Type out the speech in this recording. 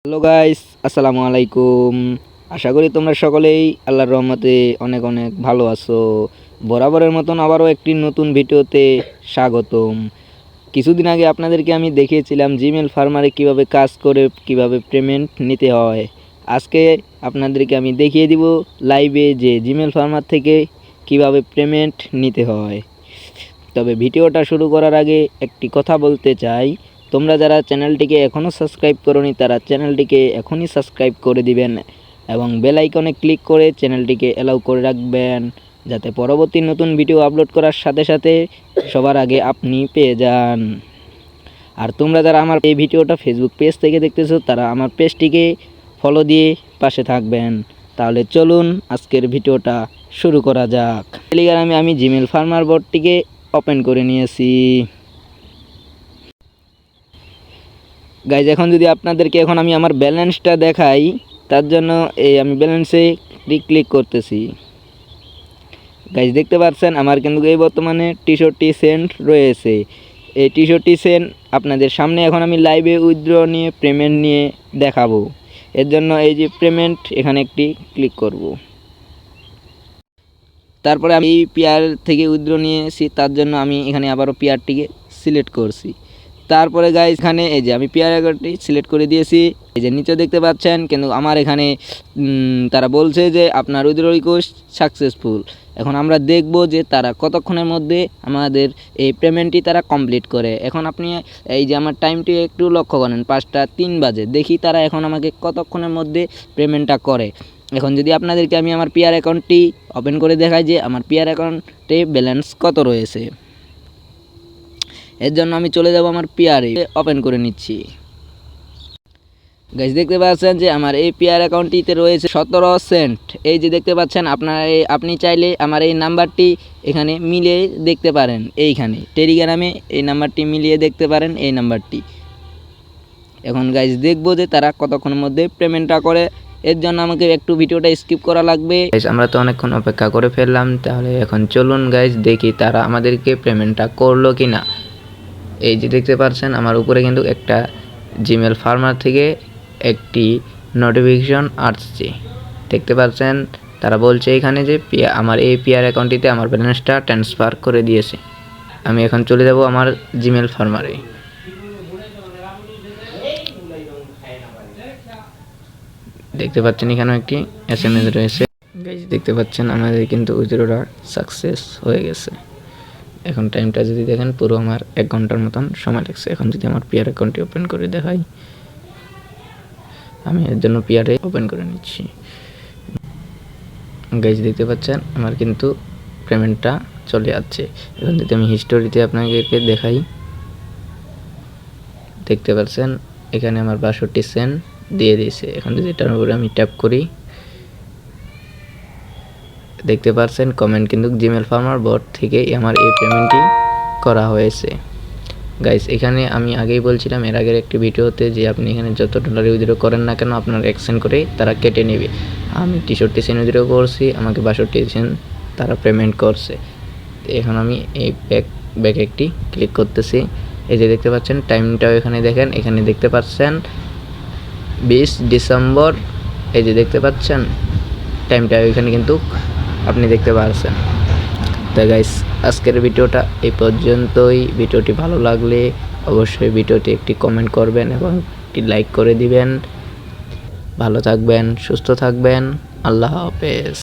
Hello guys, আসসালামু আলাইকুম। আশা করি তোমরা সকলেই আল্লাহর রহমতে অনেক অনেক ভালো আছো। বরাবরের মতন আবারও একটি নতুন ভিডিওতে স্বাগতম। কিছুদিন আগে আপনাদেরকে আমি দেখিয়েছিলাম জিমেল ফার্মারে কিভাবে কাজ করে কিভাবে পেমেন্ট নিতে হয়। আজকে আপনাদেরকে আমি দেখিয়ে দিব লাইভে যে জিমেল ফার্মার থেকে কিভাবে পেমেন্ট নিতে হয়। তবে ভিডিওটা শুরু করার আগে একটি কথা বলতে চাই, তোমরা যারা চ্যানেলটিকে এখনও সাবস্ক্রাইব করোনি তারা চ্যানেলটিকে এখনই সাবস্ক্রাইব করে দিবেন এবং বেল আইকনে ক্লিক করে চ্যানেলটিকে অ্যালাউ করে রাখবেন, যাতে পরবর্তী নতুন ভিডিও আপলোড করার সাথে সাথে সবার আগে আপনি পেয়ে যান। আর তোমরা যারা আমার এই ভিডিওটা ফেসবুক পেজ থেকে দেখতেছো তারা আমার পেজটিকে ফলো দিয়ে পাশে থাকবেন। তাহলে চলুন আজকের ভিডিওটা শুরু করা যাক। টেলিগ্রামে আমি জিমেল ফার্মার বোর্ডটিকে ওপেন করে নিয়েছি। গাইজ এখন যদি আপনাদেরকে আমি আমার ব্যালেন্সটা দেখাই, তার জন্য আমি ব্যালেন্সে ক্লিক করতেছি। গাইজ দেখতে পাচ্ছেন আমার কিন্তু এই বর্তমানে 63 সেন্ট রয়েছে। এই 63 সেন্ট আপনাদের সামনে এখন আমি লাইভে উইথড্র নিয়ে পেমেন্ট নিয়ে দেখাবো। এর জন্য এই যে পেমেন্ট এখানে একটি ক্লিক করব। তারপরে আমি পিআর থেকে উইথড্র নিয়েছি, তার জন্য আমি এখানে আবারও পিআরটিকে সিলেক্ট করছি। তারপরে গাইজ এখানে এই যে আমি পিআর অ্যাকাউন্টটি সিলেক্ট করে দিয়েছি। এই যে নিচে দেখতে পাচ্ছেন কিন্তু আমার এখানে তারা বলছে যে আপনার উইথড্র রিকোয়েস্ট সাকসেসফুল। এখন আমরা দেখব যে তারা কতক্ষণের মধ্যে আমাদের এই পেমেন্টটি তারা কমপ্লিট করে। এখন আপনি এই যে আমার টাইমটি একটু লক্ষ্য করেন, 5টা 3 বাজে। দেখি তারা এখন আমাকে কতক্ষণের মধ্যে পেমেন্টটা করে। এখন যদি আপনাদেরকে আমি আমার পিআর অ্যাকাউন্টটি ওপেন করে দেখাই যে আমার পিআর অ্যাকাউন্টে ব্যালেন্স কত রয়েছে। এর জন্য আমি চলে যাব আমার পিআরে, ওপেন করে নিচ্ছি। গাইস দেখতে পাচ্ছেন যে আমার এই পিআর অ্যাকাউন্টটিতে রয়েছে 17 সেন্ট। এই যে দেখতে পাচ্ছেন আপনি চাইলে আমার এই নাম্বারটি এখানে মিলিয়ে দেখতে পারেন। এইখানে টেলিগ্রামে এই নাম্বারটি মিলিয়ে দেখতে পারেন, এই নাম্বারটি। এখন গাইস দেখবো যে তারা কতক্ষণের মধ্যে পেমেন্টটা করে। এর জন্য আমাকে একটু ভিডিওটা স্কিপ করা লাগবে। আমরা তো অনেকক্ষণ অপেক্ষা করে ফেললাম, তাহলে এখন চলুন গাইস দেখি তারা আমাদেরকে পেমেন্টটা করলো কি না। এই যে দেখতে পাচ্ছেন আমার উপরে কিন্তু একটা জিমেল ফার্মার থেকে একটি নোটিফিকেশন আসছে। দেখতে পাচ্ছেন তারা বলছে এখানে যে আমার এই পিআর অ্যাকাউন্টটিতে আমার ব্যালেন্সটা ট্রান্সফার করে দিয়েছে। আমি এখন চলে যাব আমার জিমেল ফার্মারে। দেখতে পাচ্ছেন এখানে একটি এসএমএস রয়েছে। গাইস দেখতে পাচ্ছেন আমাদের কিন্তু উইথড্রটা সাকসেস হয়ে গেছে। এখন টাইমটা যদি দেখেন পুরো আমার 1 ঘন্টার মতন সময় লাগছে। এখন যদি আমার পিআর অ্যাকাউন্টটি ওপেন করে দেখাই, আমি এর জন্য পিআরে ওপেন করে নিচ্ছি। গাইজ দেখতে পাচ্ছেন আমার কিন্তু পেমেন্টটা চলে যাচ্ছে। এখন যদি আমি হিস্টোরিতে আপনাদেরকে দেখাই, দেখতে পাচ্ছেন এখানে আমার 62 সেন্ট দিয়ে দিয়েছে। এখন যদি এটার উপরে আমি ট্যাপ করি, দেখতে পাচ্ছেন কমেন্ট কিন্তু জিমেল ফার্মার বোর্ড থেকে আমার এই পেমেন্টটি করা হয়েছে। গাইস এখানে আমি আগেই বলছিলাম এর আগের একটি ভিডিওতে যে আপনি এখানে যত ডলার উইথড্র করেন না কেন আপনার এক্সচেঞ্জ করে তারা কেটে নেবে। আমি 63 সেন্ট উইথড্র করছি, আমাকে 62 সেন্ট তারা পেমেন্ট করছে। এখন আমি এই ব্যাক একটি ক্লিক করতেছি। এই যে দেখতে পাচ্ছেন টাইমটাও এখানে দেখেন, এখানে দেখতে পাচ্ছেন 20 ডিসেম্বর। এই যে দেখতে পাচ্ছেন টাইমটাও এখানে কিন্তু আপনি দেখতে পাচ্ছেন। তো গাইস আজকের ভিডিওটা এই পর্যন্তই। ভিডিওটি ভালো লাগলে অবশ্যই ভিডিওটি একটি কমেন্ট করবেন এবং একটি লাইক করে দিবেন। ভালো থাকবেন, সুস্থ থাকবেন। আল্লাহ হাফেজ।